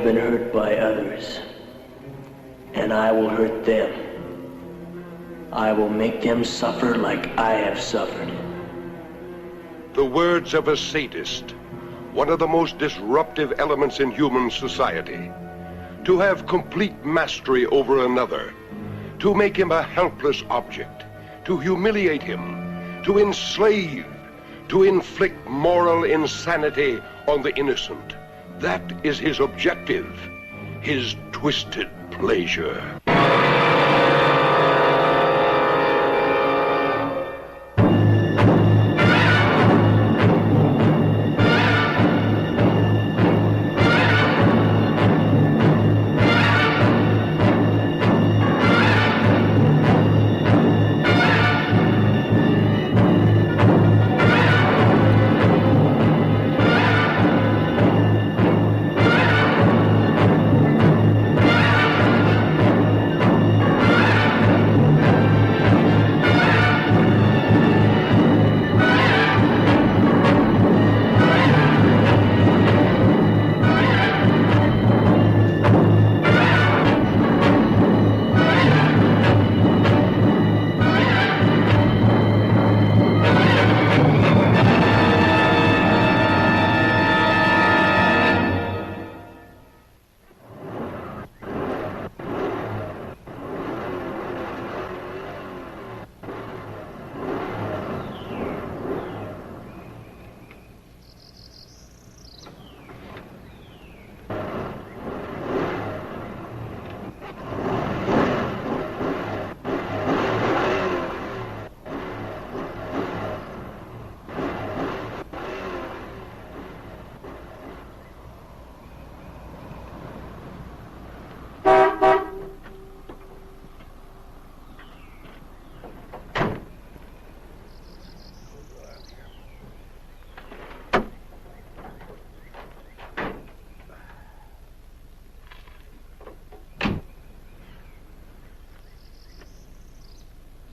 been hurt by others, and I will hurt them. I will make them suffer like I have suffered. The words of a sadist, one of the most disruptive elements in human society. To have complete mastery over another, to make him a helpless object, to humiliate him, to enslave, to inflict moral insanity on the innocent. That is his objective, his twisted pleasure.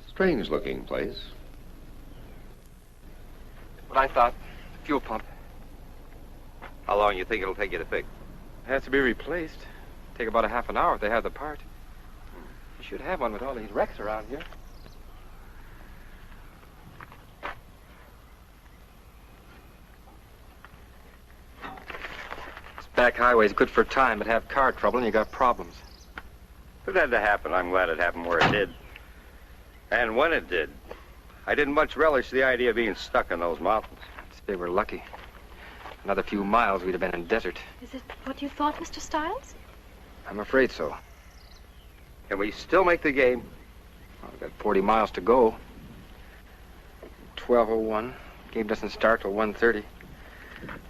Strange-looking place. What I thought, fuel pump. How long you think it'll take you to fix? It has to be replaced. Take about a half an hour if they have the part. You should have one with all these wrecks around here. This back highway's good for time, but have car trouble and you got problems. If it had to happen, I'm glad it happened where it did. And when it did, I didn't much relish the idea of being stuck in those mountains. They were lucky. Another few miles, we'd have been in desert. Is it what you thought, Mr. Stiles? I'm afraid so. Can we still make the game? Well, we've got 40 miles to go. 12:01. Game doesn't start till 1:30.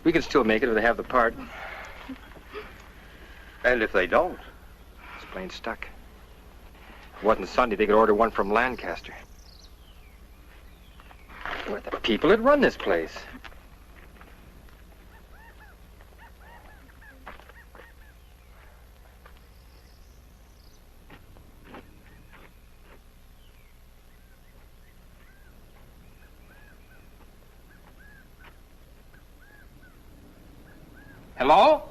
We can still make it if they have the part. And if they don't? It's plain stuck. If it wasn't Sunday, they could order one from Lancaster. We're the people that run this place. Hello?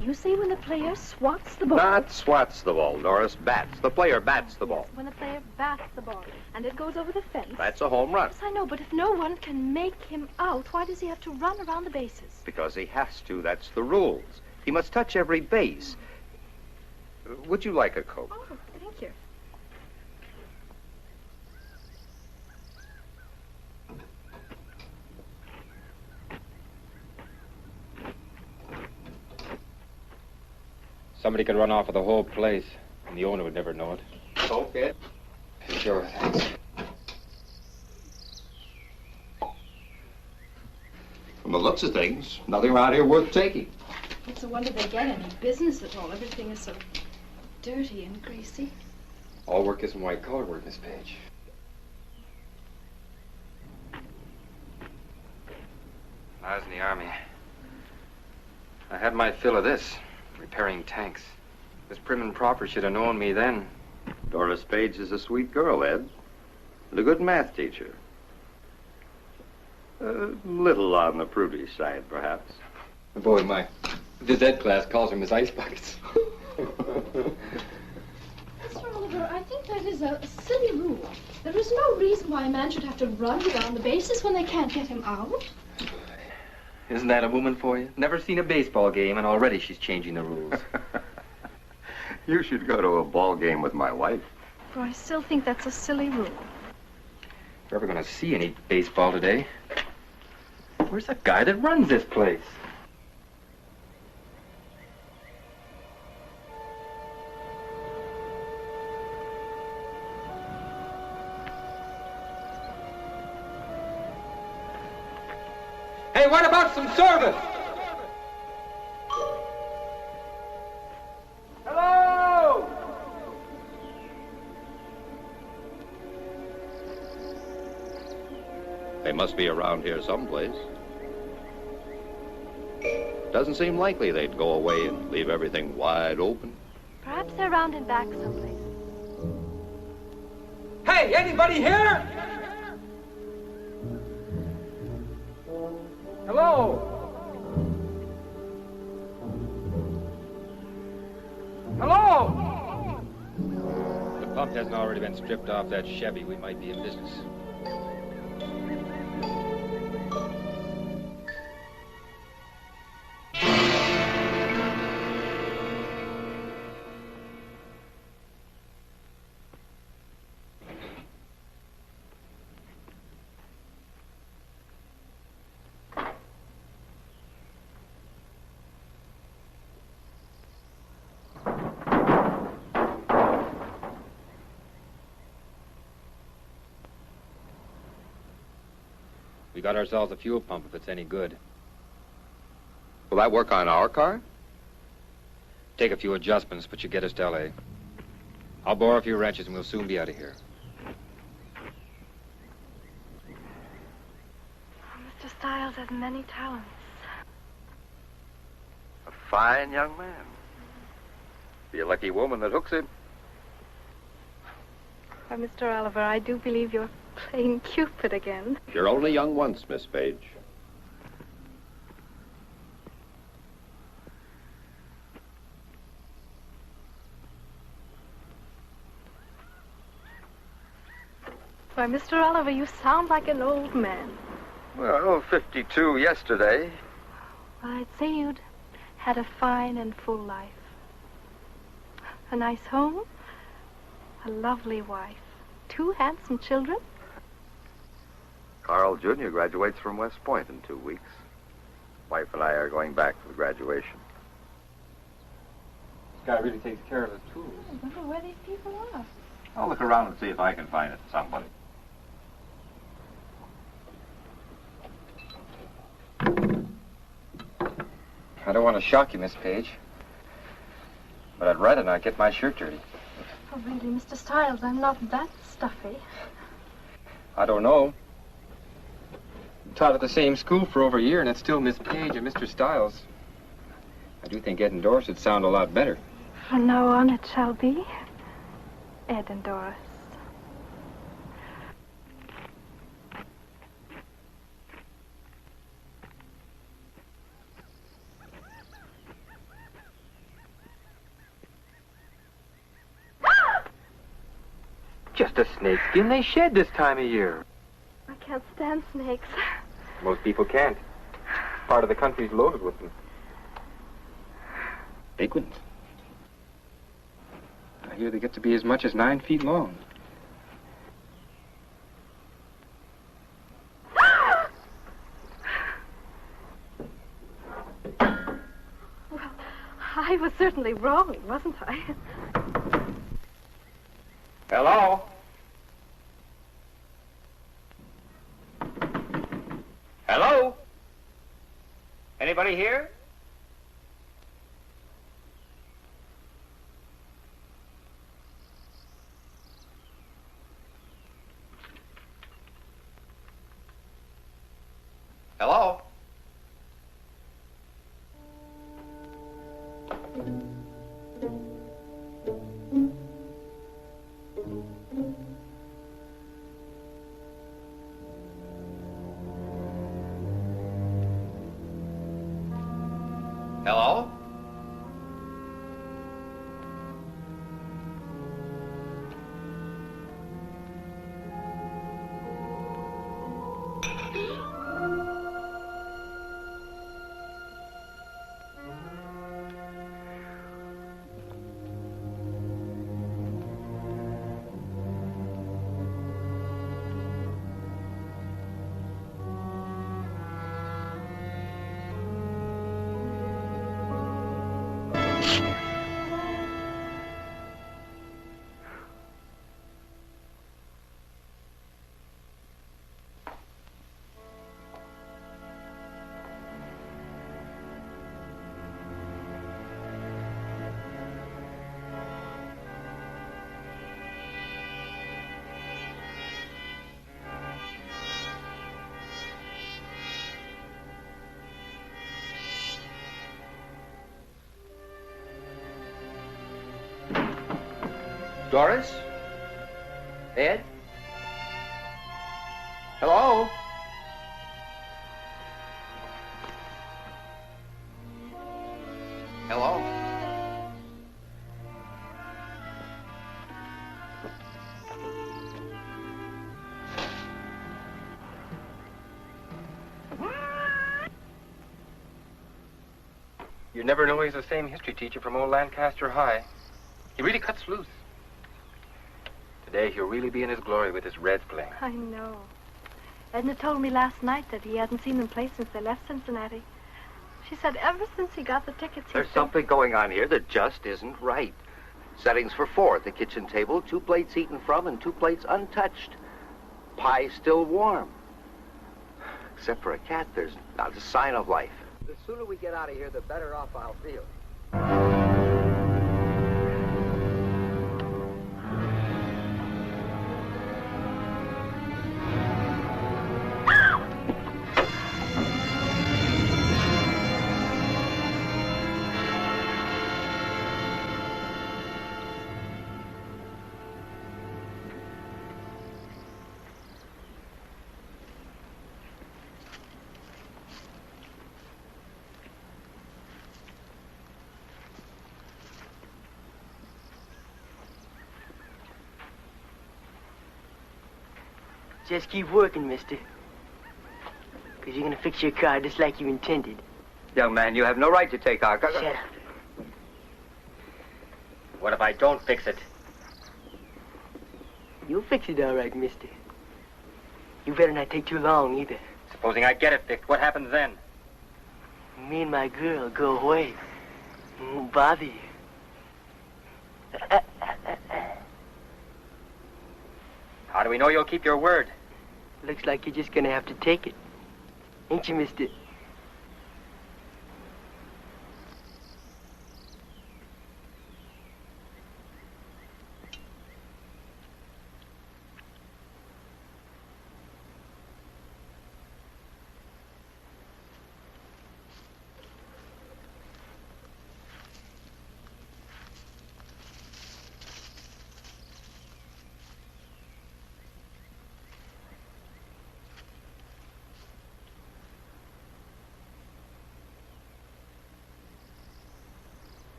You say when the player swats the ball. Not swats the ball, Doris. Bats. The player bats the ball. When the player bats the ball and it goes over the fence. That's a home run. Yes, I know, but if no one can make him out, why does he have to run around the bases? Because he has to. That's the rules. He must touch every base. Would you like a Coke? Oh, thank you. Somebody could run off with the whole place, and the owner would never know it. Okay. Sure, thanks. From the looks of things, nothing around here worth taking. It's a wonder they get any business at all. Everything is so dirty and greasy. All work isn't white-collar work, Miss Page. I was in the Army. I had my fill of this, repairing tanks. This prim and proper should have known me then. Doris Page is a sweet girl, Ed. And a good math teacher. A little on the prudish side, perhaps. Boy, my phys ed class calls her Miss Ice Buckets. Mr. Oliver, I think that is a silly rule. There is no reason why a man should have to run around the bases when they can't get him out. Isn't that a woman for you? Never seen a baseball game, and already she's changing the rules. You should go to a ball game with my wife. But I still think that's a silly rule. If you're ever going to see any baseball today, where's the guy that runs this place? Hey, what about some service? Hello! They must be around here someplace. Doesn't seem likely they'd go away and leave everything wide open. Perhaps they're round and back someplace. Hey, anybody here? Hello? Hello? If the pump hasn't already been stripped off that Chevy, we might be in business. We got ourselves a fuel pump if it's any good. Will that work on our car? Take a few adjustments, but you get us to L.A. I'll borrow a few wrenches and we'll soon be out of here. Mr. Stiles has many talents. A fine young man. Be a lucky woman that hooks him. Why, Mr. Oliver, I do believe you're playing Cupid again. You're only young once, Miss Page. Why, Mr. Oliver, you sound like an old man. Well, 52 yesterday. Well, I'd say you'd had a fine and full life. A nice home, a lovely wife, 2 handsome children. Carl Jr. graduates from West Point in 2 weeks. Wife and I are going back for the graduation. This guy really takes care of his tools. I wonder where these people are. I'll look around and see if I can find it somebody. I don't want to shock you, Miss Page, but I'd rather not get my shirt dirty. Oh, really, Mr. Stiles, I'm not that stuffy. I don't know. Taught at the same school for over a year, and it's still Miss Page and Mr. Stiles. I do think Ed and Doris would sound a lot better. From now on, it shall be Ed and Doris. Just a snakeskin they shed this time of year. I can't stand snakes. Most people can't. Part of the country's loaded with them. Big ones. I hear they get to be as much as 9 feet long. Well, I was certainly wrong, wasn't I? Hello? Hello? Anybody here? Hello? Hello? Doris? Ed? Hello? Hello? You never know he's the same history teacher from old Lancaster High. He really cuts loose. Today he'll really be in his glory with his Reds playing. I know. Edna told me last night that he hadn't seen them play since they left Cincinnati. She said ever since he got the tickets, There's something going on here that just isn't right. Settings for 4 at the kitchen table, 2 plates eaten from and 2 plates untouched. Pie still warm. Except for a cat, there's not a sign of life. The sooner we get out of here, the better off I'll feel. Just keep working, mister. Because you're going to fix your car just like you intended. Young man, you have no right to take our... Shut up. What if I don't fix it? You'll fix it all right, mister. You better not take too long, either. Supposing I get it fixed, what happens then? Me and my girl go away. Won't bother you. How do we know you'll keep your word? Looks like you're just going to have to take it. Ain't you, mister?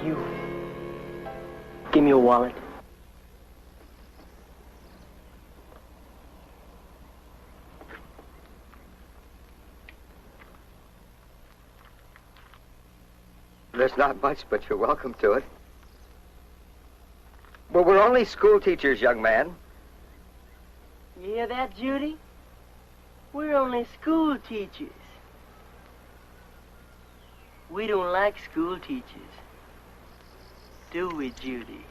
You. Give me your wallet. There's not much, but you're welcome to it. Well, we're only school teachers, young man. You hear that, Judy? We're only school teachers. We don't like school teachers. Do we, Judy?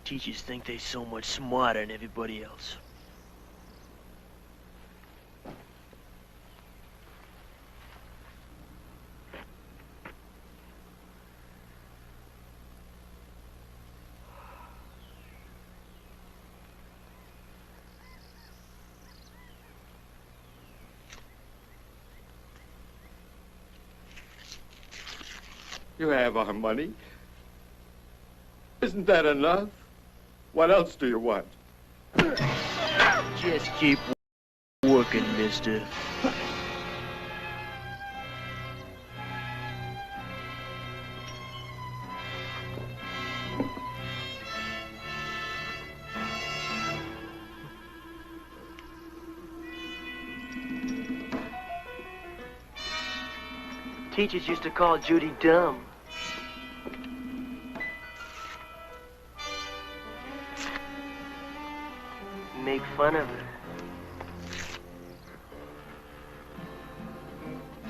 Teachers think they're so much smarter than everybody else. You have our money. Isn't that enough? What else do you want? Just keep working, mister. Teachers used to call Judy dumb. Make fun of her.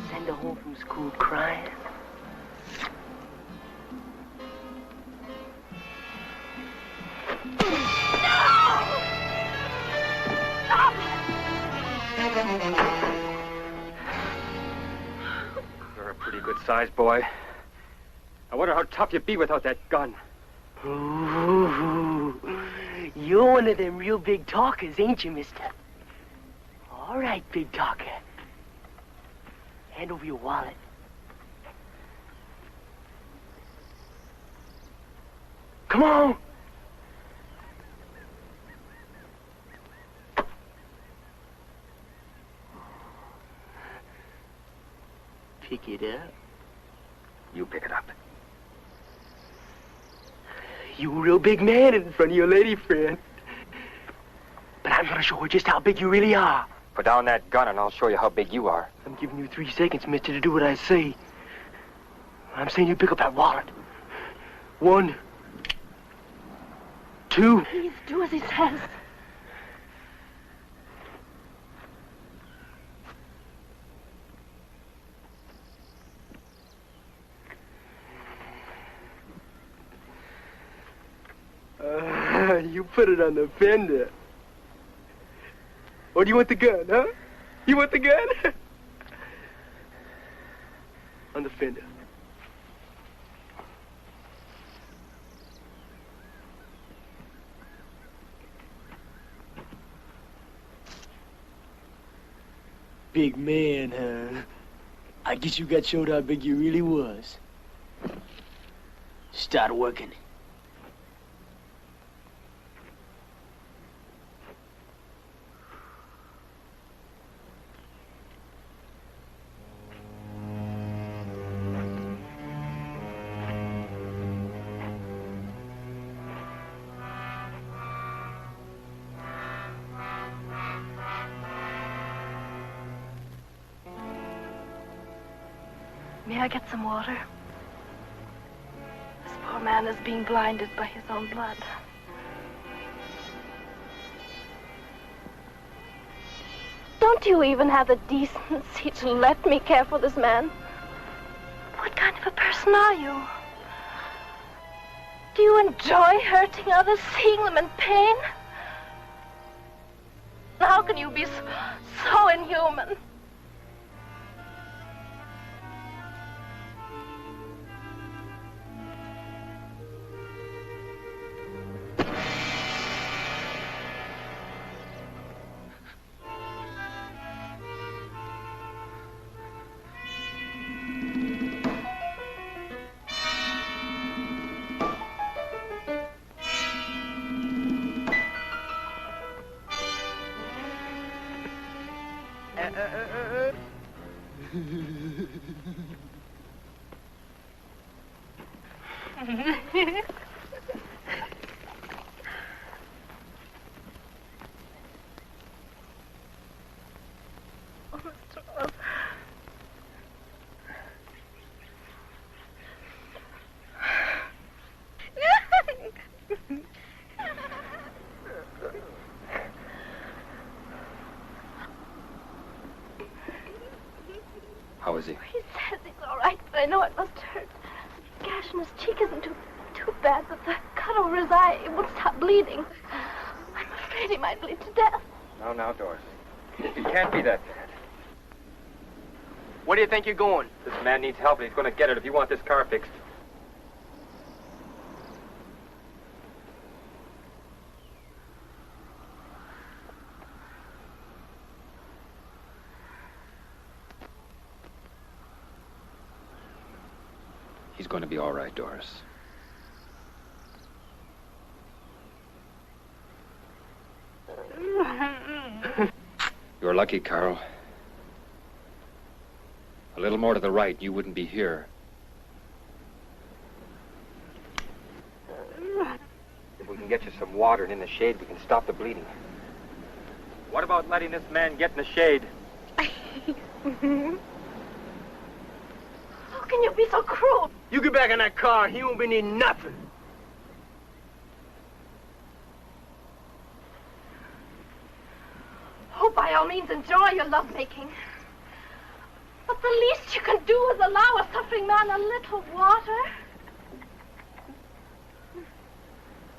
Send her home from school crying. You're a pretty good sized boy. I wonder how tough you'd be without that gun. Ooh, you're one of them real big talkers, ain't you, mister? All right, big talker. Hand over your wallet. Come on! Pick it up. You pick it up. You a real big man in front of your lady friend. But I'm gonna show her just how big you really are. Put down that gun and I'll show you how big you are. I'm giving you 3 seconds, mister, to do what I say. I'm saying you pick up that wallet. 1, 2. Please do as he says. You put it on the fender. Or do you want the gun, huh? You want the gun? On the fender. Big man, huh? I guess you got showed how big you really was. Start working. May I get some water? This poor man is being blinded by his own blood. Don't you even have the decency to let me care for this man? What kind of a person are you? Do you enjoy hurting others, seeing them in pain? How can you be so inhuman? How is he? He says he's all right, but I know it must hurt. The gash in his cheek isn't too bad, but the cut over his eye, it won't stop bleeding. I'm afraid he might bleed to death. Now, Doris. He can't be that bad. Where do you think you're going? This man needs help, and he's going to get it if you want this car fixed. He's going to be all right, Doris. You're lucky, Carl. A little more to the right, you wouldn't be here. If we can get you some water and in the shade, we can stop the bleeding. What about letting this man get in the shade? How can you be so cruel? You get back in that car, he won't be needing nothing. Oh, by all means, enjoy your lovemaking. But the least you can do is allow a suffering man a little water.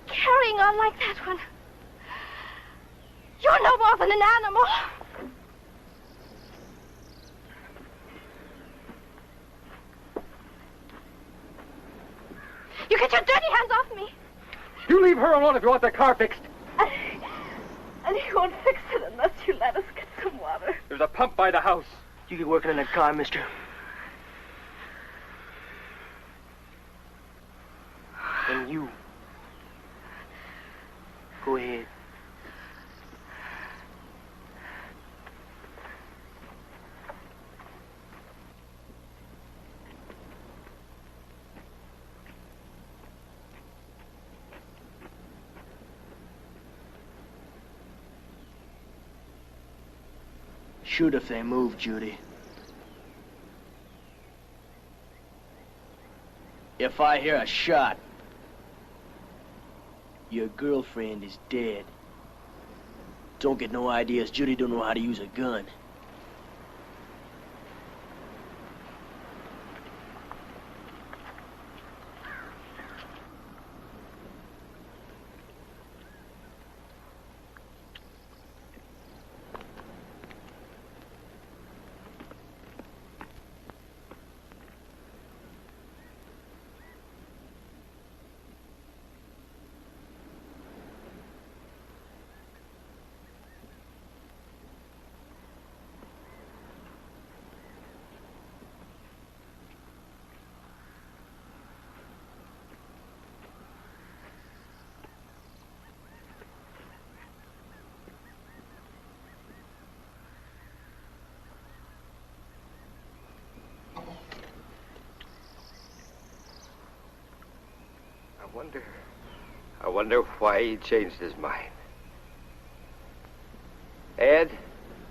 Carrying on like that when you're no more than an animal. You get your dirty hands off me. You leave her alone if you want the car fixed. And he won't fix it unless you let us get some water. There's a pump by the house. You get working in that car, mister. And you. Go ahead. Shoot if they move, Judy. If I hear a shot, your girlfriend is dead. Don't get no ideas. Judy don't know how to use a gun. I wonder why he changed his mind. Ed,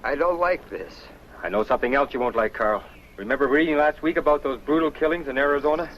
I don't like this. I know something else you won't like, Carl. Remember reading last week about those brutal killings in Arizona?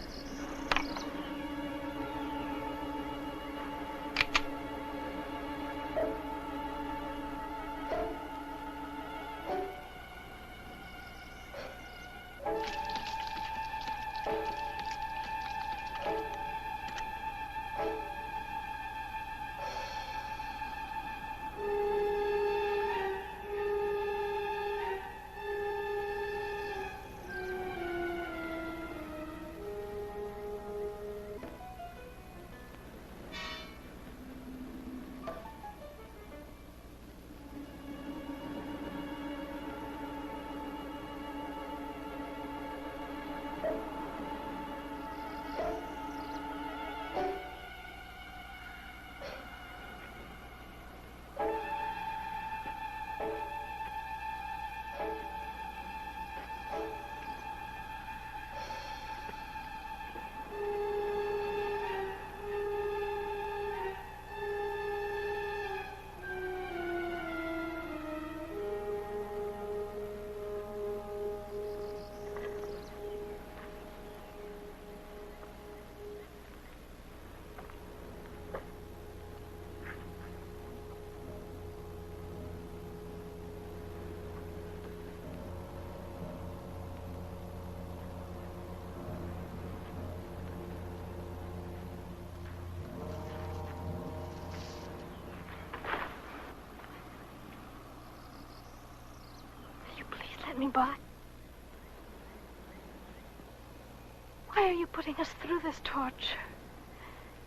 let me by? Why are you putting us through this torture?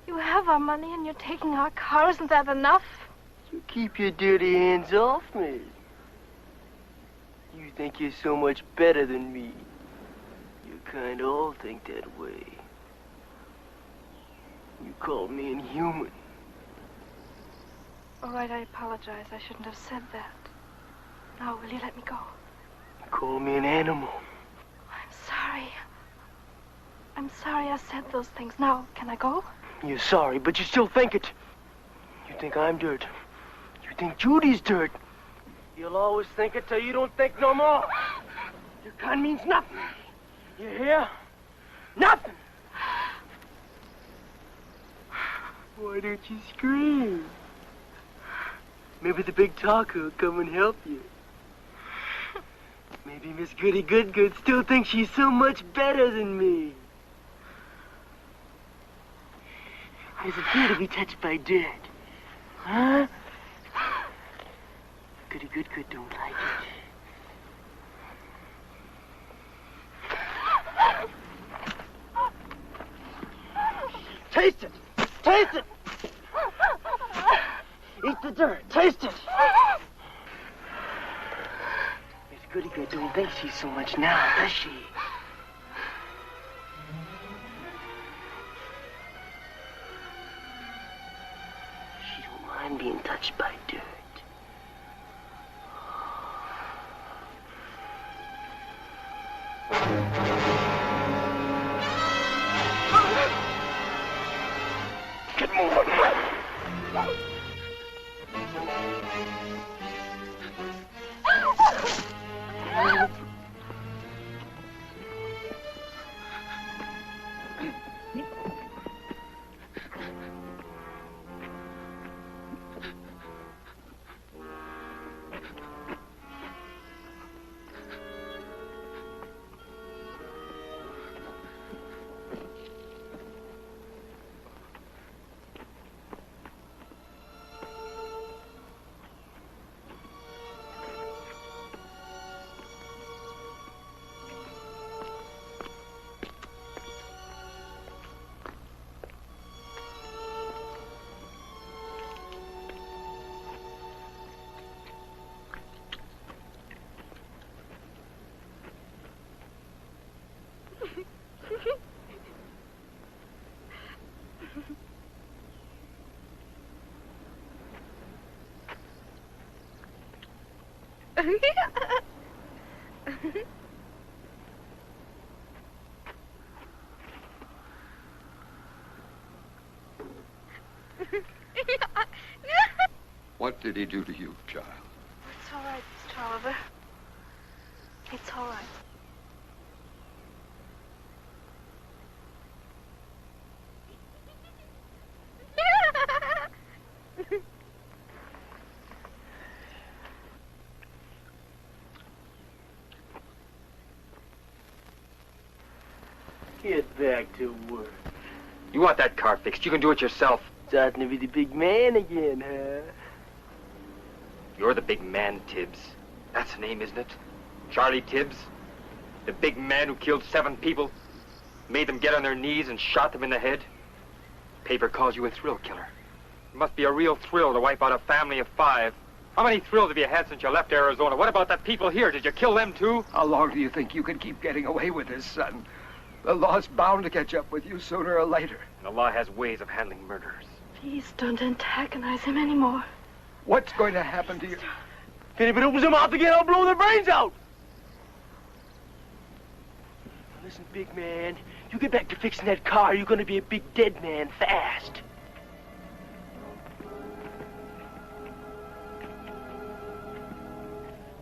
You have our money and you're taking our car. Isn't that enough? You keep your dirty hands off me. You think you're so much better than me. You kind of all think that way. You called me inhuman. All right, I apologize. I shouldn't have said that. Now, will you let me go? You called me an animal. I'm sorry. I'm sorry I said those things. Now, can I go? You're sorry, but you still think it. You think I'm dirt. You think Judy's dirt. You'll always think it till you don't think no more. Your kind means nothing. You hear? Nothing. Why don't you scream? Maybe the big talker will come and help you. Maybe Miss Goody Good still thinks she's so much better than me. How does it feel to be touched by dirt? Huh? Goody Good don't like it. Taste it! Taste it! Eat the dirt. Taste it! Miss Goody Good don't think she's so much now, does she? She don't mind being touched by dirt. Get moving. What did he do to you, child? It's all right, Mr. Oliver. It's all right. Get back to work. You want that car fixed? You can do it yourself. Starting to be the big man again, huh? You're the big man, Tibbs. That's the name, isn't it? Charlie Tibbs? The big man who killed 7 people, made them get on their knees and shot them in the head? Paper calls you a thrill killer. It must be a real thrill to wipe out a family of 5. How many thrills have you had since you left Arizona? What about the people here? Did you kill them too? How long do you think you can keep getting away with this, son? The law's bound to catch up with you sooner or later. And the law has ways of handling murderers. Please don't antagonize him anymore. What's going to happen to you? If anybody opens their mouth again, I'll blow their brains out! Now listen, big man, you get back to fixing that car, you're gonna be a big dead man fast.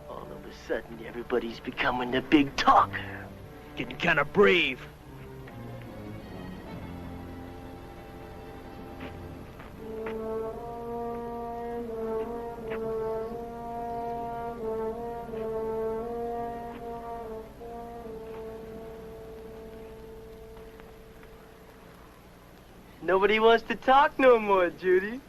All of a sudden, everybody's becoming the big talker. Getting kind of brave. Nobody wants to talk no more, Judy.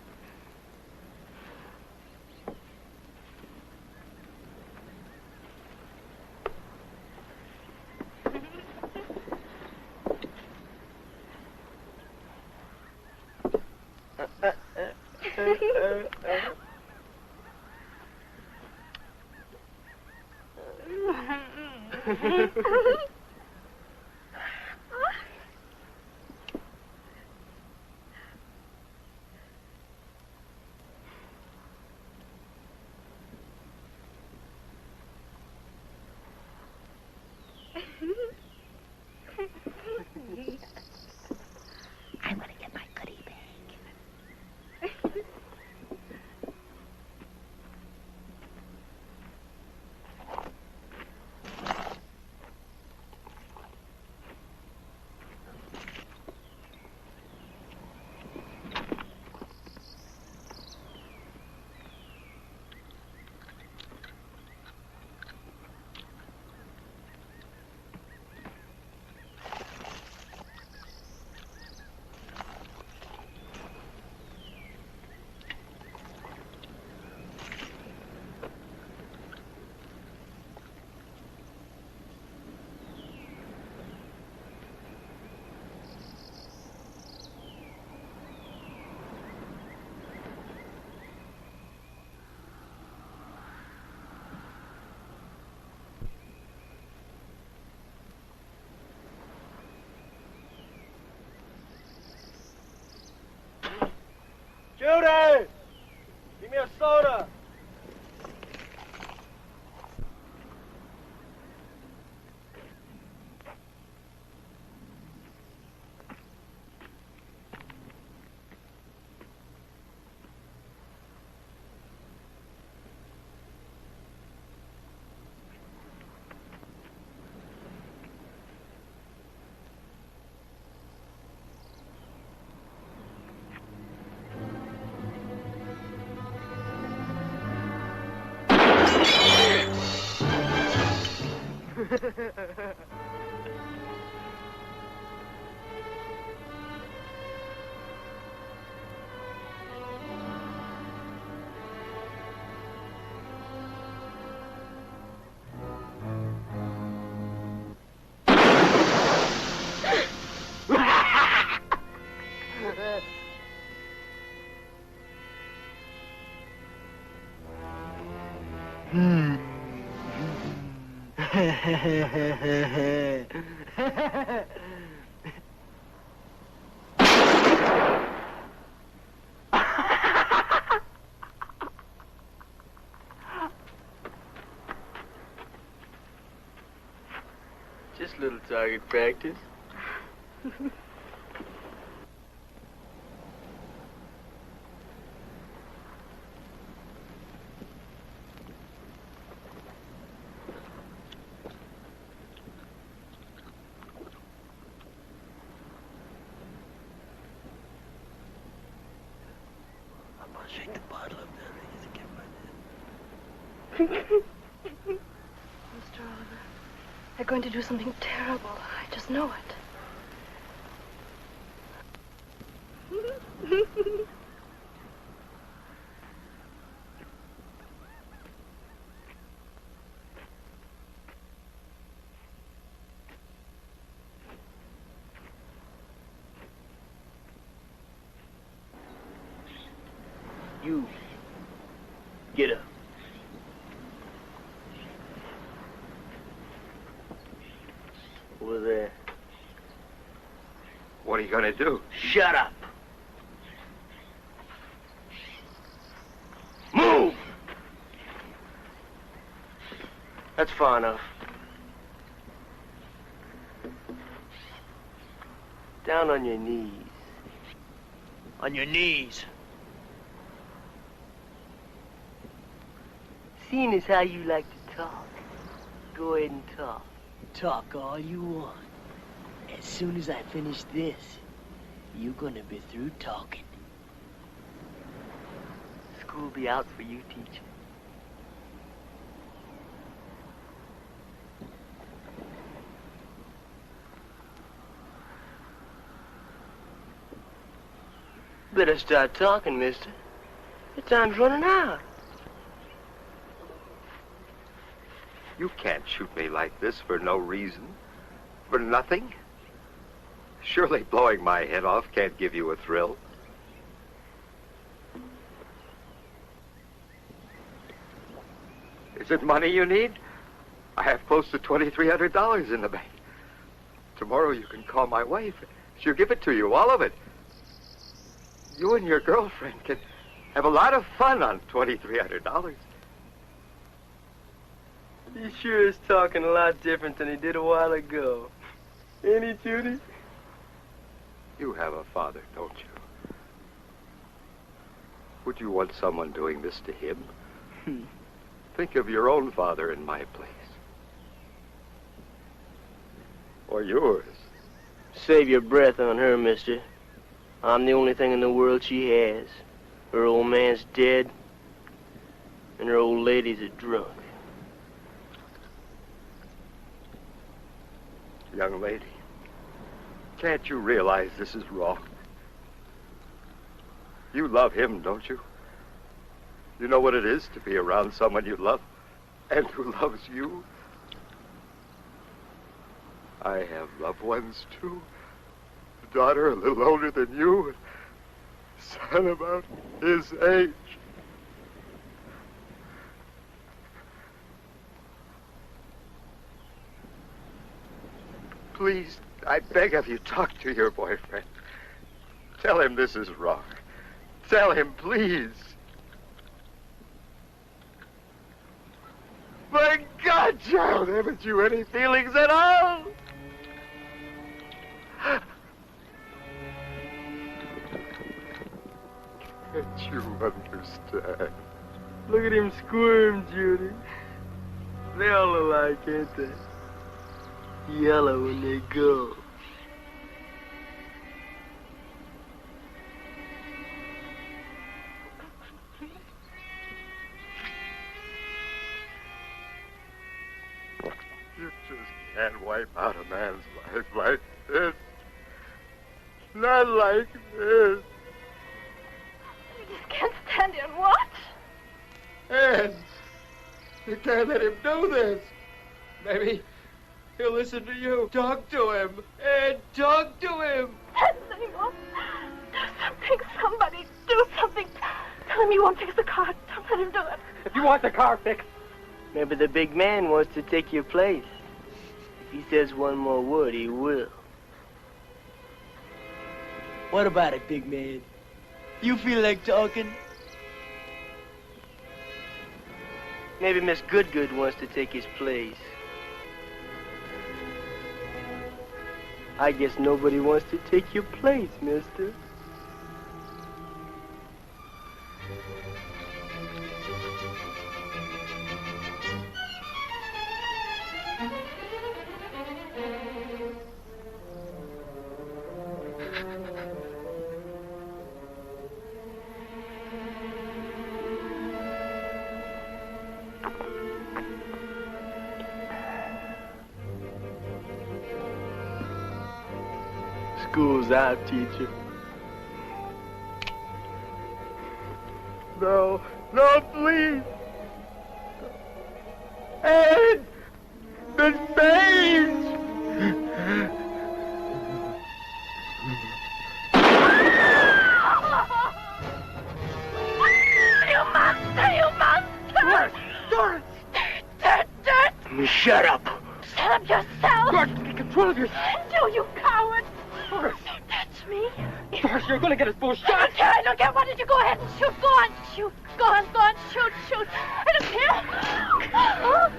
I'm gonna get my goodie bag. Judy! Give me a soda. Just a little target practice. I'm gonna shake the bottle up there. Mr. Oliver, they're going to do something terrible. I just know it. You. Get up. Over there. What are you gonna do? Shut up. Move! That's far enough. Down on your knees. On your knees. Seeing as how you like to talk, go ahead and talk. Talk all you want. As soon as I finish this, you're gonna be through talking. School be out for you, teacher. Better start talking, mister. The time's running out. You can't shoot me like this for no reason. For nothing. Surely blowing my head off can't give you a thrill. Is it money you need? I have close to $2,300 in the bank. Tomorrow you can call my wife. She'll give it to you, all of it. You and your girlfriend can have a lot of fun on $2,300. He sure is talking a lot different than he did a while ago. Ain't he, Judy? You have a father, don't you? Would you want someone doing this to him? Think of your own father in my place. Or yours. Save your breath on her, mister. I'm the only thing in the world she has. Her old man's dead, and her old lady's a drunk. Young lady, can't you realize this is wrong? You love him, don't you? You know what it is to be around someone you love and who loves you? I have loved ones, too. A daughter a little older than you, a son about his age. Please, I beg of you, talk to your boyfriend. Tell him this is wrong. Tell him, please. My God, child, haven't you any feelings at all? Can't you understand? Look at him squirm, Judy. They all alike, ain't they? Yellow when they go. You just can't wipe out a man's life like this. Not like this. You just can't stand here and watch. Ann, you can't let him do this. Maybe he'll listen to you. Talk to him. Ann, talk to him. Seymour, do something. Somebody do something. Tell him you won't fix the car. Don't let him do it. If you want the car fixed, Maybe the big man wants to take your place. If he says one more word, he will. What about it, big man? You feel like talking? Maybe Miss Goodgood wants to take his place. I guess nobody wants to take your place, mister. School's out, teacher. No, no, please. Ed! Miss Page! You monster! You monster! Doris! Dirt! Shut up! Shut up yourself! Doris, get control of yourself. No, you coward! Doris, Don't touch me! Doris, you're going to get us both shot. I don't care. Why don't you go ahead and shoot? Go on, shoot. Go on, shoot. I don't care.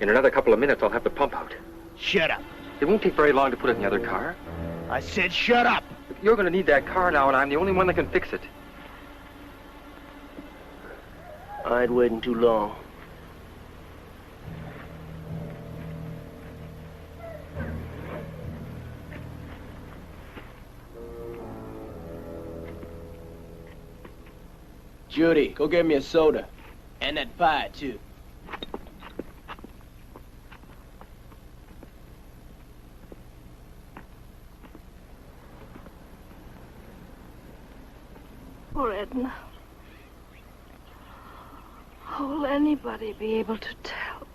In another couple of minutes, I'll have the pump out. Shut up. It won't take very long to put it in the other car. I said shut up. You're going to need that car now, and I'm the only one that can fix it. I ain't waiting too long. Judy, go get me a soda. And that pie, too. Poor Edna. How will anybody be able to tell?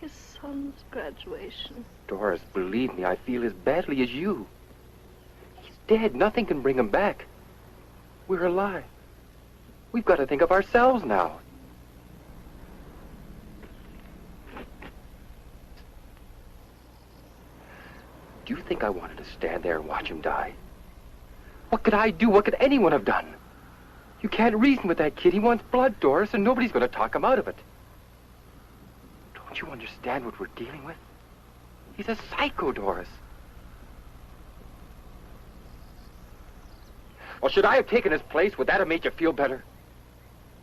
His son. son's graduation. Doris, believe me, I feel as badly as you. He's dead. Nothing can bring him back. We're alive. We've got to think of ourselves now. Do you think I wanted to stand there and watch him die? What could I do? What could anyone have done? You can't reason with that kid. He wants blood, Doris, and nobody's going to talk him out of it. Don't you understand what we're dealing with? He's a psycho, Doris. Well, should I have taken his place? Would that have made you feel better?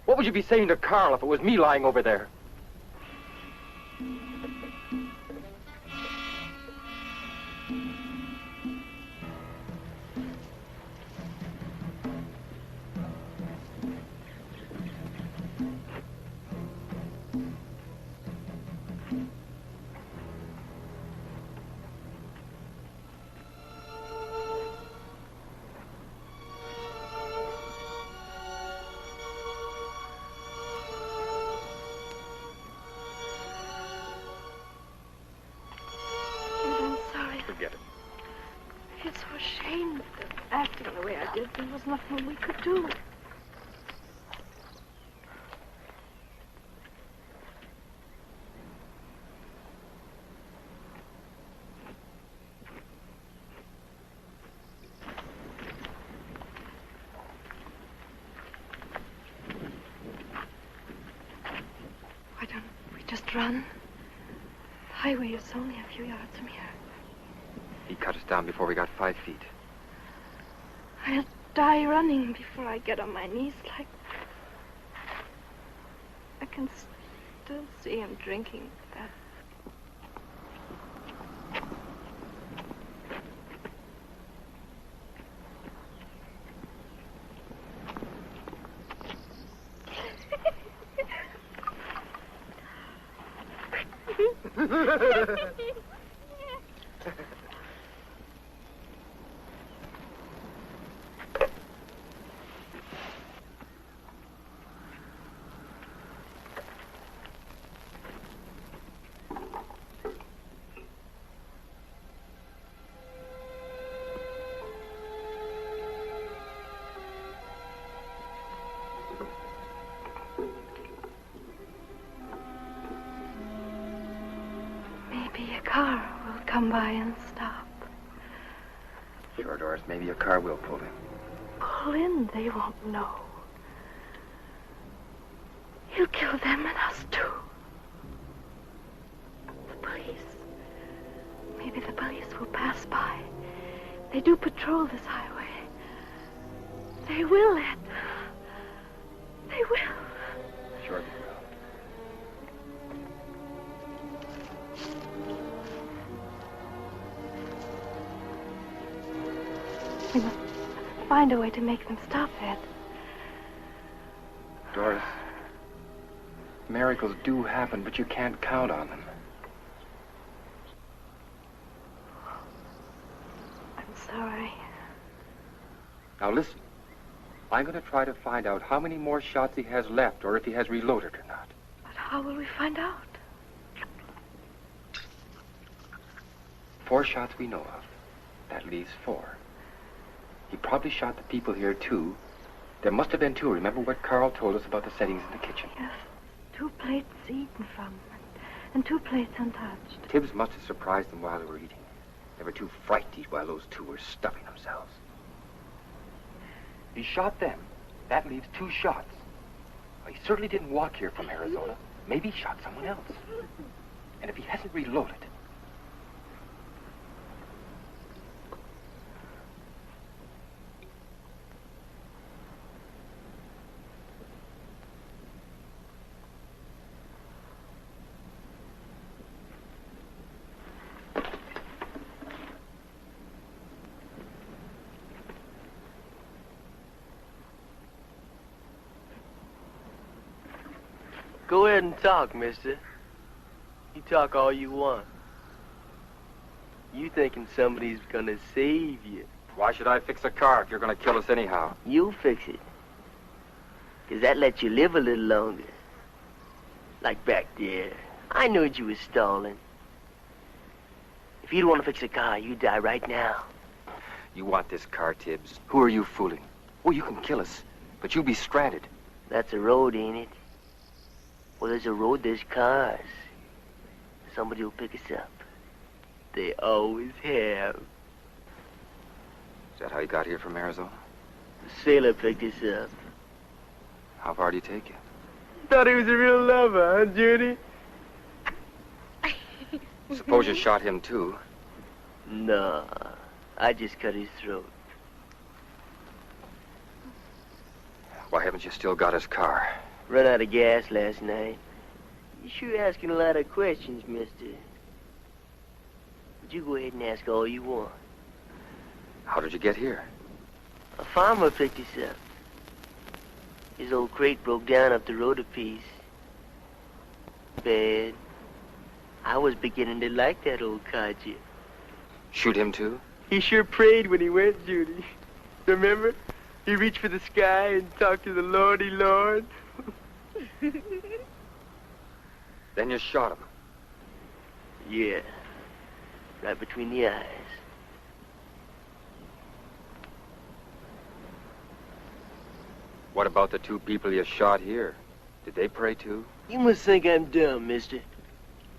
What would you be saying to Carl if it was me lying over there? Acting the way I did, there was nothing we could do. Why don't we just run? The highway is only a few yards from here. He cut us down before we got 5 feet. I'll die running before I get on my knees like... I can still see him drinking that. Car will come by and stop. Sure, Doris, maybe a car will pull in. Pull in? They won't know. He'll kill them and us too. The police. Maybe the police will pass by. They do patrol this highway. They will, Ed. They will. Sure they will. We must find a way to make them stop, Ed. Doris, miracles do happen, but you can't count on them. I'm sorry. Now listen. I'm going to try to find out how many more shots he has left, or if he has reloaded or not. But how will we find out? 4 shots we know of. That leaves 4. He probably shot the people here, too. There must have been 2. Remember what Carl told us about the settings in the kitchen? Yes. 2 plates eaten from, and 2 plates untouched. Tibbs must have surprised them while they were eating. They were too frightened to eat while those 2 were stuffing themselves. He shot them. That leaves 2 shots. Well, he certainly didn't walk here from Arizona. Maybe he shot someone else. And if he hasn't reloaded... Go ahead and talk, mister. You talk all you want. You thinking somebody's gonna save you. Why should I fix a car if you're gonna kill us anyhow? You'll fix it. 'Cause that lets you live a little longer. Like back there. I knew you was stalling. If you don't want to fix a car, you die right now. You want this car, Tibbs. Who are you fooling? Oh, you can kill us, but you'll be stranded. That's a road, ain't it? Well, there's a road, there's cars. Somebody will pick us up. They always have. Is that how you got here from Arizona? The sailor picked us up. How far did he take you? Thought he was a real lover, huh, Judy? Suppose you shot him, too. No, I just cut his throat. Why haven't you still got his car? Run out of gas last night. You sure asking a lot of questions, mister. But you go ahead and ask all you want. How did you get here? A farmer picked us up. His old crate broke down up the road a piece. Bad. I was beginning to like that old codger. Shoot him, too? He sure prayed when he went, Judy. Remember? He reached for the sky and talked to the Lordy Lord. Then you shot him. Yeah. Right between the eyes. What about the 2 people you shot here? Did they pray, too? You must think I'm dumb, mister.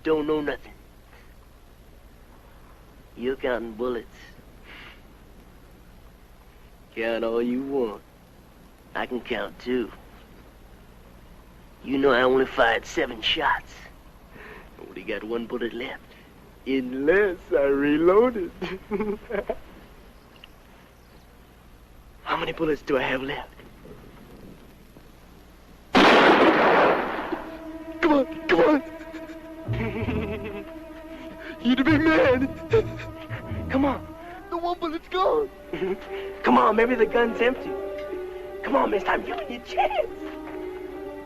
Don't know nothing. You're counting bullets. Count all you want. I can count, too. You know I only fired 7 shots. Only got 1 bullet left. Unless I reloaded. How many bullets do I have left? Come on, come on. You're the big man. Come on. The 1 bullet's gone. Come on, maybe the gun's empty. Come on, mister, I'm giving you a chance.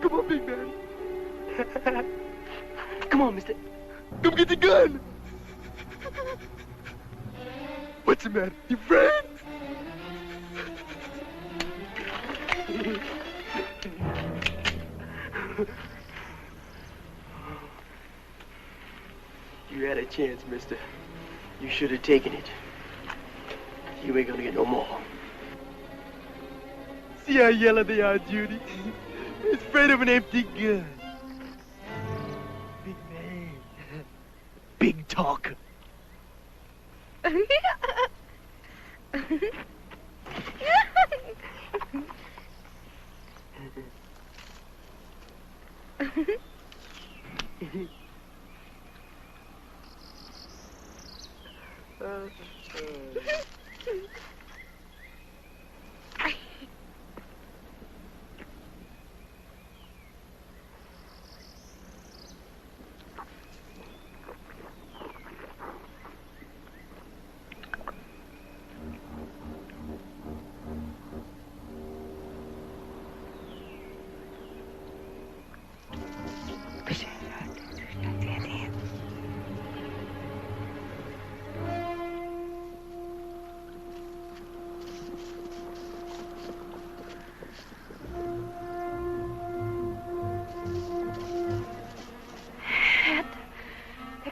Come on, big man. Come on, mister. Come get the gun. What's the matter? You afraid? You had a chance, mister. You should have taken it. You ain't gonna get no more. See how yellow they are, Judy? It's afraid of an empty gun. Big man. Big talker.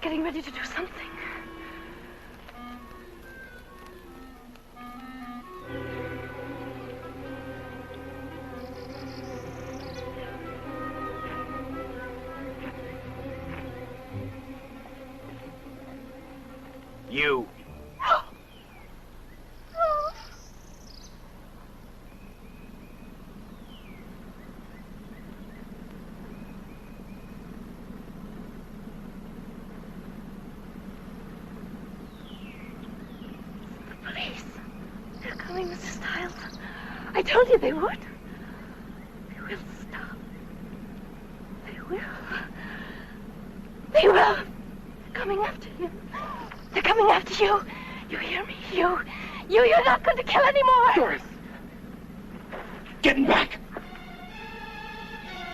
Getting ready to do something. You. Mr. Stiles. I told you they would. They will stop. They will. They will. They're coming after you. They're coming after you. You hear me? You're not going to kill anymore. Doris. Getting back.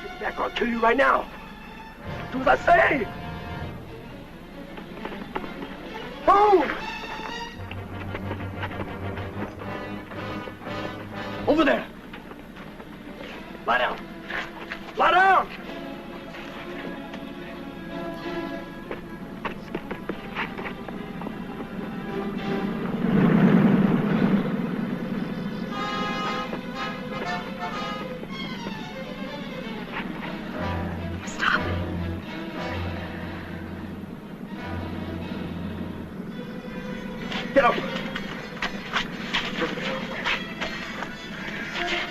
Get back or I'll kill you right now. Do as I say. Move! Over there! Lie down! Lie down! Get up.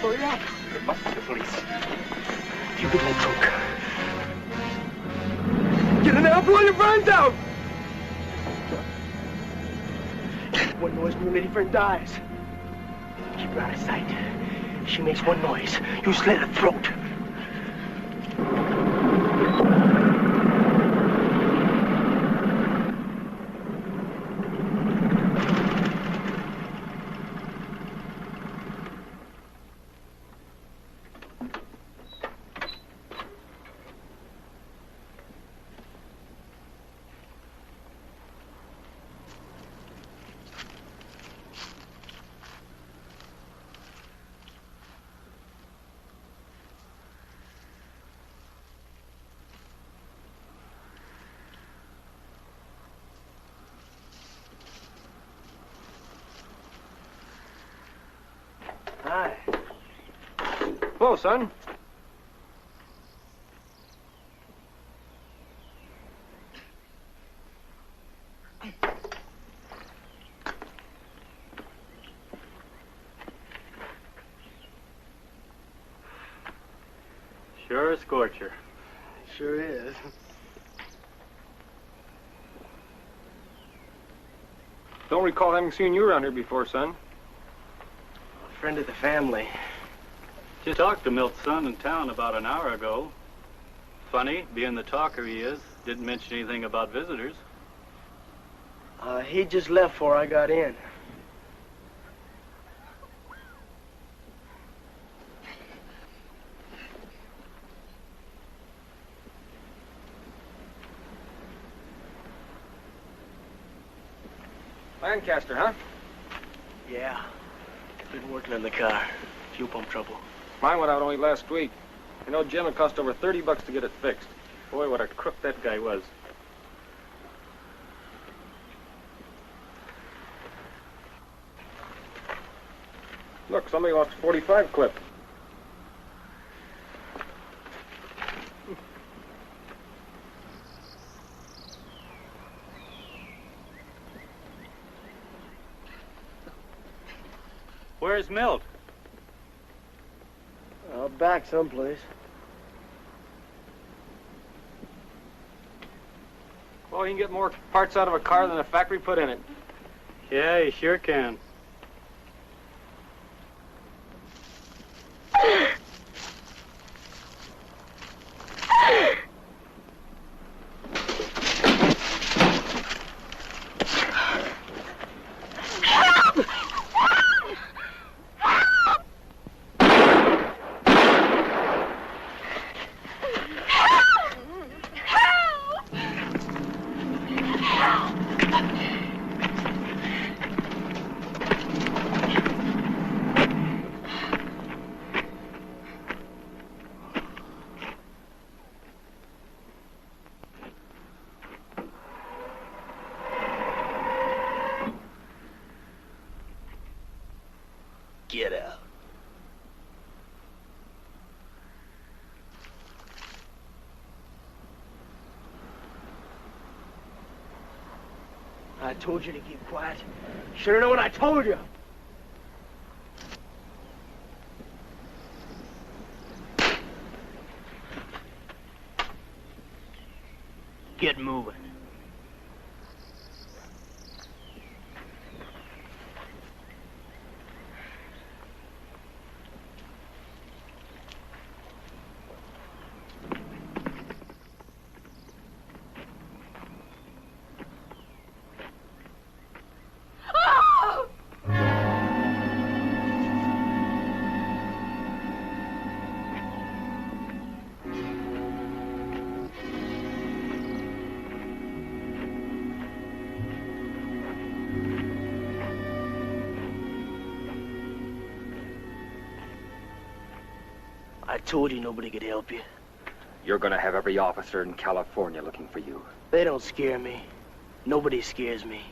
Hurry up. It must be the police. You get in that trunk. Get in there. I'll blow your brains out. One noise when your lady friend dies. Keep her out of sight. She makes one noise. You slit her throat. Hi. Hello, son. Sure a scorcher. Sure is. Don't recall having seen you around here before, son. A friend of the family. Just talked to Milt's son in town about an hour ago. Funny, being the talker he is, didn't mention anything about visitors. He just left before I got in. Lancaster, huh? Yeah. Been working on the car. Fuel pump trouble. Mine went out only last week. You know, Jim, it cost over $30 to get it fixed. Boy, what a crook that guy was. Look, somebody lost a 45 clip. Where's Milt? Back someplace. Well, he can get more parts out of a car than a factory put in it. Yeah, he sure can. Get out. I told you to keep quiet. Should've known what I told you. Get moving. I told you nobody could help you. You're gonna have every officer in California looking for you. They don't scare me. Nobody scares me.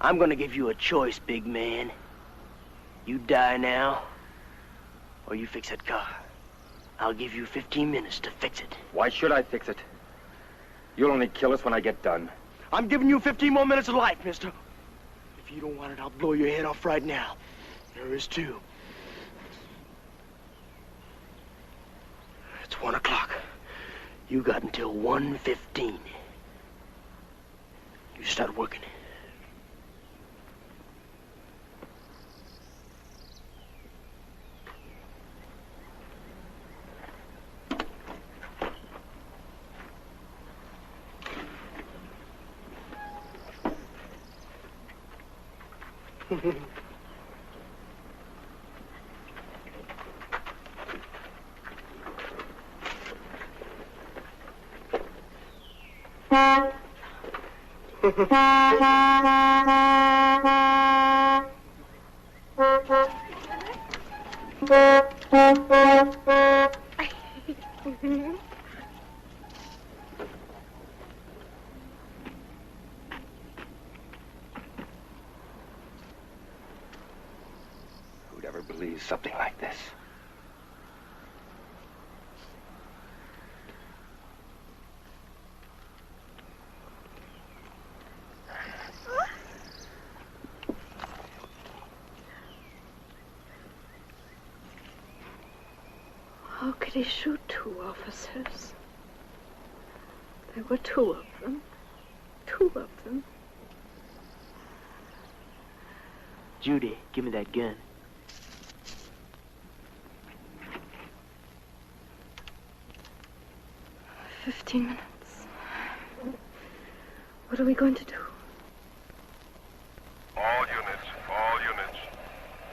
I'm gonna give you a choice, big man. You die now, or you fix that car. I'll give you 15 minutes to fix it. Why should I fix it? You'll only kill us when I get done. I'm giving you 15 more minutes of life, mister. If you don't want it, I'll blow your head off right now. There is two. It's 1 o'clock. You got until 1:15. You start working. Who'd ever believe something like this? How could he shoot two officers? There were two of them. Two of them. Judy, give me that gun. "15 minutes. What are we going to do?" All units.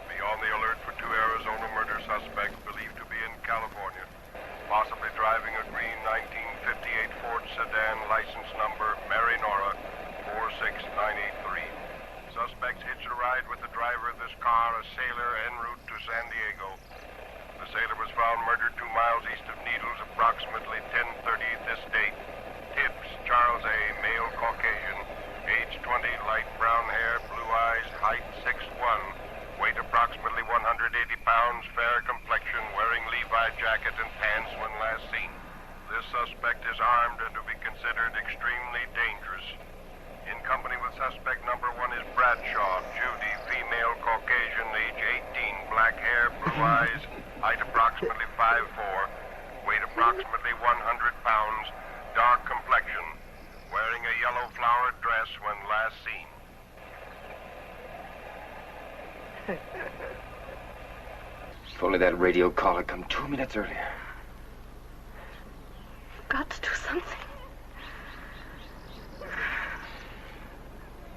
Be on the alert for two Arizona murder suspects believed to be in California. Possibly driving a green 1958 Ford sedan, license number Mary Nora 46983. Suspects hitched a ride with the driver of this car, a sailor, en route to San Diego. The sailor was found murdered 2 miles east of Needles, approximately 10:30 this date. Tibbs, Charles A., male Caucasian, age 20, light brown hair, blue eyes, height 6'1", weight approximately 180 pounds, fair complexion, wearing Levi jacket and pants when last seen. This suspect is armed and to be considered extremely dangerous. In company with suspect number 1 is Bradshaw, Judy, female Caucasian, age 18, black hair, blue eyes, height approximately 5'4", weight approximately 100 pounds, dark complexion, wearing a yellow flowered dress when last seen. If only that radio call had come 2 minutes earlier. You've got to do something.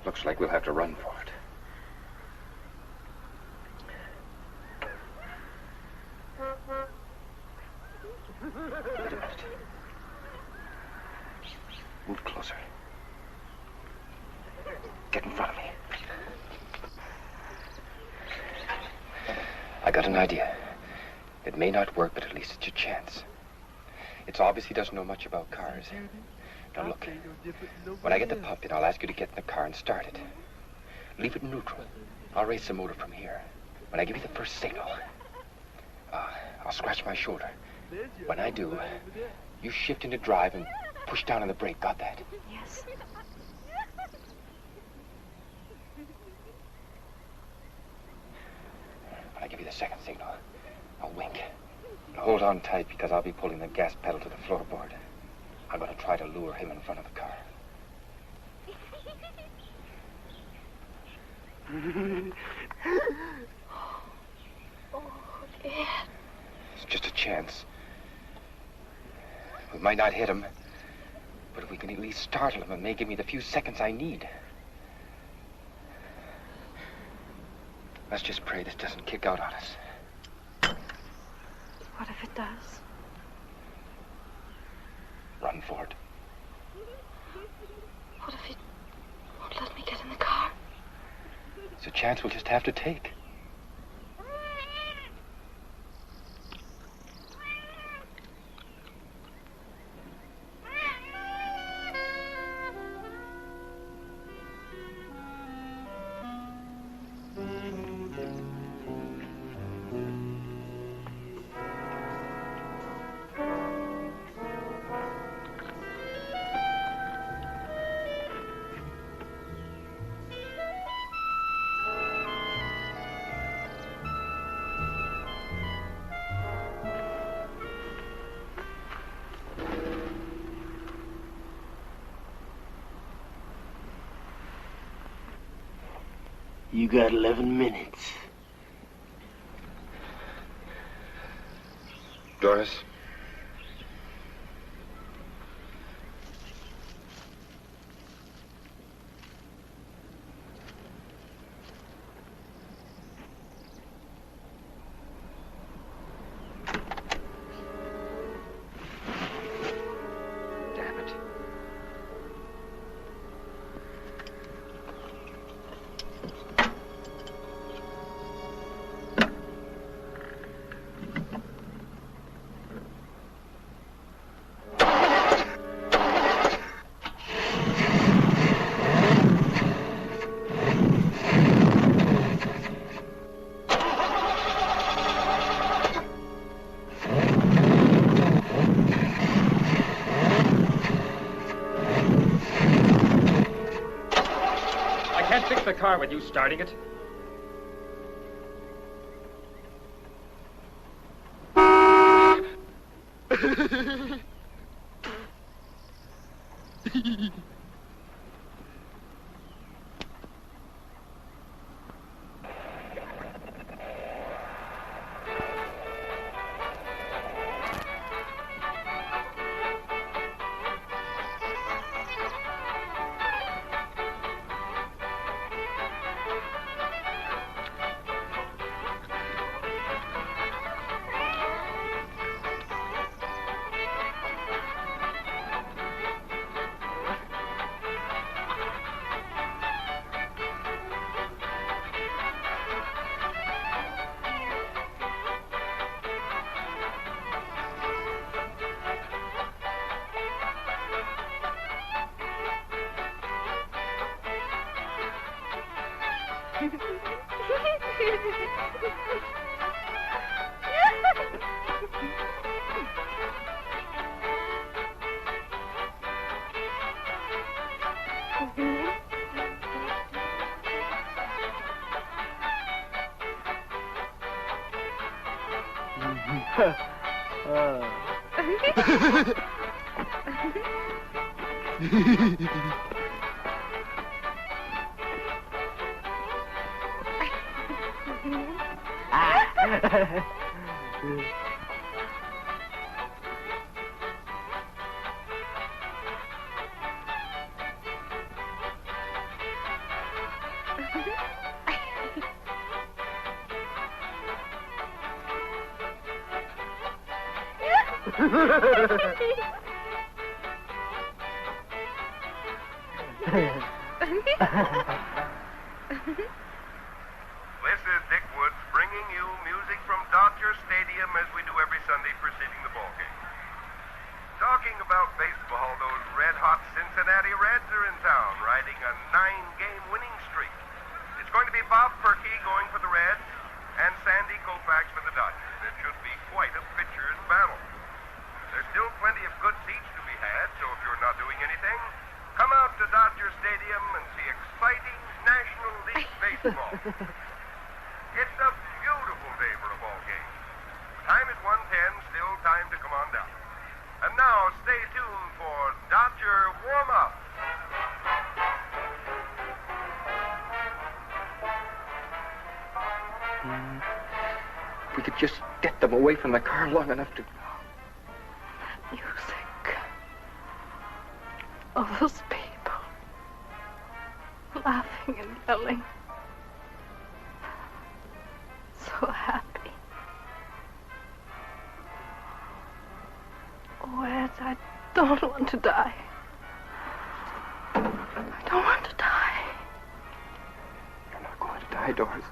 Looks like we'll have to run for it. Wait a minute. Move closer. Get in front of me. I got an idea. It may not work, but at least it's a chance. It's obvious he doesn't know much about cars. Now look, when I get the pump in, I'll ask you to get in the car and start it. Leave it in neutral. I'll raise the motor from here. When I give you the first signal, I'll scratch my shoulder. When I do, you shift into drive and push down on the brake. Got that? Yes. When I give you the second signal, I'll wink. Now hold on tight because I'll be pulling the gas pedal to the floorboard. I'm going to try to lure him in front of the car. Oh, Ed. It's just a chance. We might not hit him, but if we can at least startle him, it may give me the few seconds I need. Let's just pray this doesn't kick out on us. What if it does? Run for it. What if he won't let me get in the car? It's a chance we'll just have to take. You got 11 minutes. Doris? The car with you starting it. This is Dick Woods bringing you music from Dodger Stadium as we do every Sunday preceding the ball game. Talking about baseball, those red-hot Cincinnati Reds are in town, riding a 9-game winning streak. It's going to be Bob Perky going for the Reds and Sandy Koufax for the Dodgers. It should be quite a pitcher's battle. There's still plenty of good seats to be had, so if you're not doing anything, come out to Dodger Stadium and see exciting National League baseball. It's a beautiful day for a ball game. Time is 1:10, still time to come on down. And now, stay tuned for Dodger Warm-Up. If we could just get them away from the car long enough to... Music. All those people. Laughing and yelling. So happy. Oh, Ed, I don't want to die. I don't want to die. You're not going to die, Doris.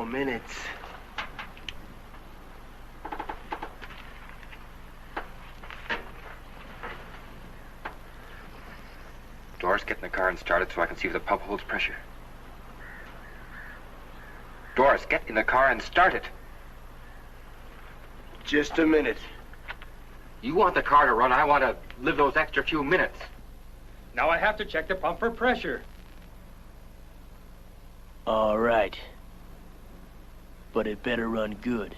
Minutes. Doris, get in the car and start it so I can see if the pump holds pressure. Doris, get in the car and start it. Just a minute. You want the car to run, I want to live those extra few minutes. Now I have to check the pump for pressure. All right. But it better run good.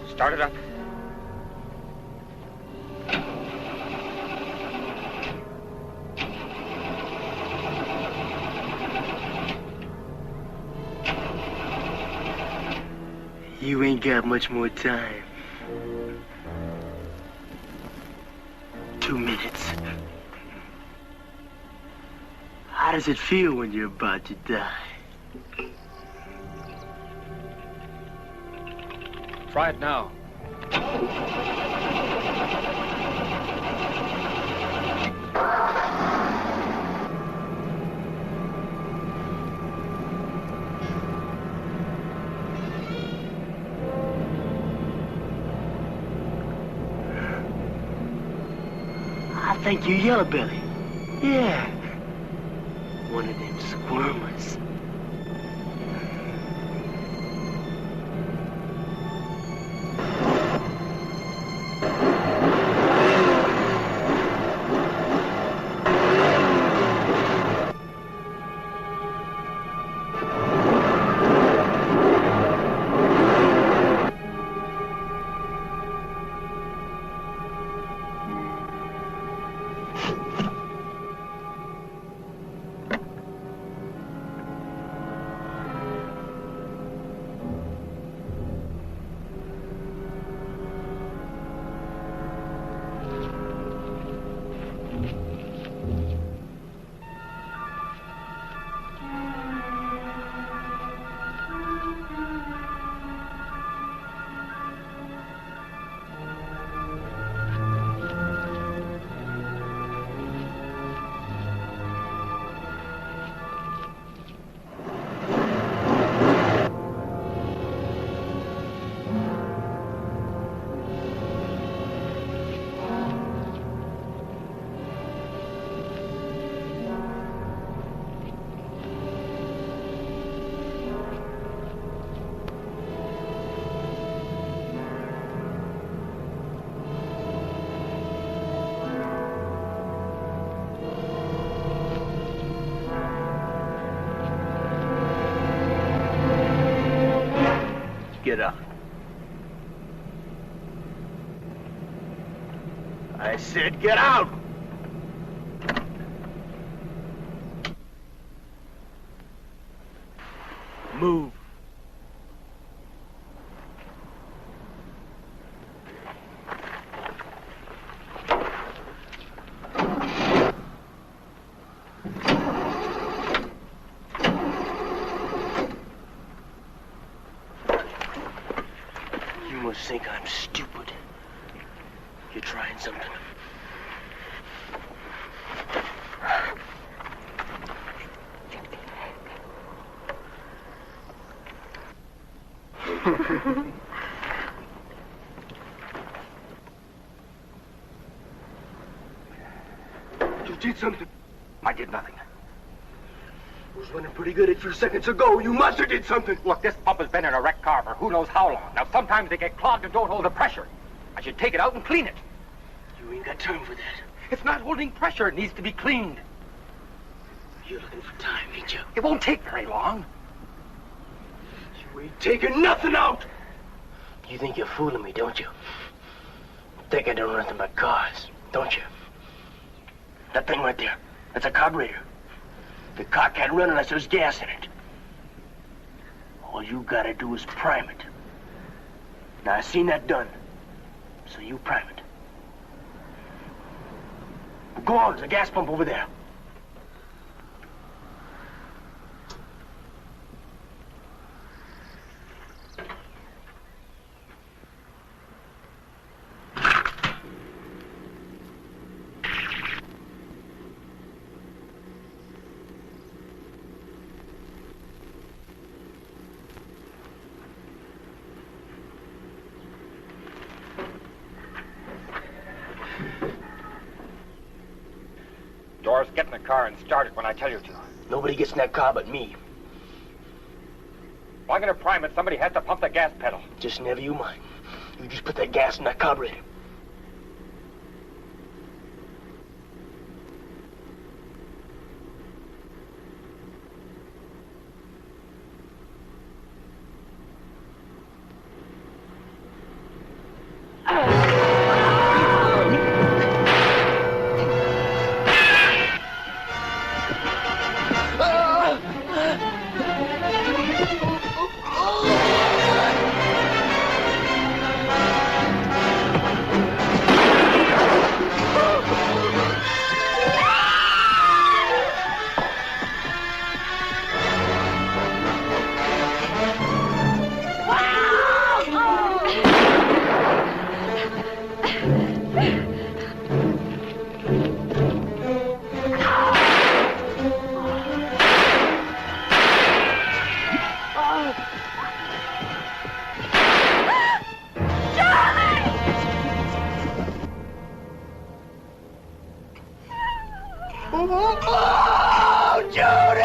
Start it up. You ain't got much more time. 2 minutes. How does it feel when you're about to die? Try it now. I think you Yellow Belly. Yeah. One of them squirmers. Get up. I said get out! Move. You must think I'm stupid. You're trying something. You did something. I did nothing. It was running pretty good a few seconds ago. You must have did something. Look, this pump has been in a wrecked car for who knows how long. Now, sometimes they get clogged and don't hold the pressure. I should take it out and clean it. You ain't got time for that. It's not holding pressure. It needs to be cleaned. You're looking for time, ain't you? It won't take very long. You ain't taking nothing out. You think you're fooling me, don't you? Think I don't know nothing but cars, don't you? That thing right there, that's a carburetor. The car can't run unless there's gas in it. All you gotta do is prime it. Now, I seen that done. So you prime it. Go on, there's a gas pump over there. Doris, get in the car and start it when I tell you to. Nobody gets in that car but me. If I'm gonna prime it, somebody has to pump the gas pedal. Just never you mind. You just put that gas in that carburetor. Oh, Judy!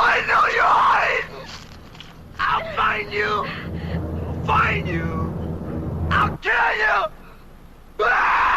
I know you're hiding! I'll find you! I'll find you! I'll kill you! Ah!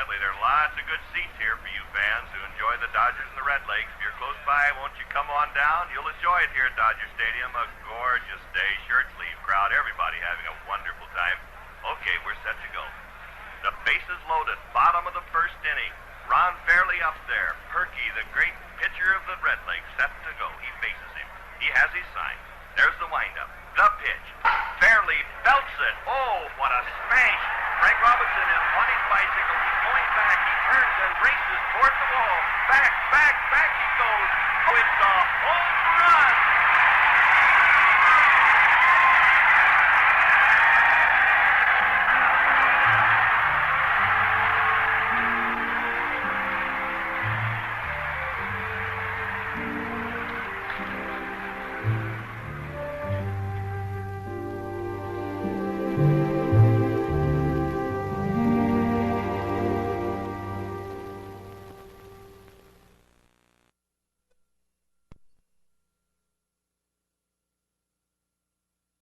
Incidentally, there are lots of good seats here for you fans who enjoy the Dodgers and the Red Lakes. If you're close by, won't you come on down? You'll enjoy it here at Dodger Stadium. A gorgeous day, shirt sleeve crowd, everybody having a wonderful time. Okay, we're set to go. The bases loaded, bottom of the first inning. Ron Fairley up there. Perky, the great pitcher of the Red Lakes, set to go. He faces him. He has his sign. There's the windup. The pitch. Fairley belts it. Oh, what a smash. Frank Robinson is on his bicycle. He's going back. He turns and races toward the wall. Back he goes. Oh, it's a home run.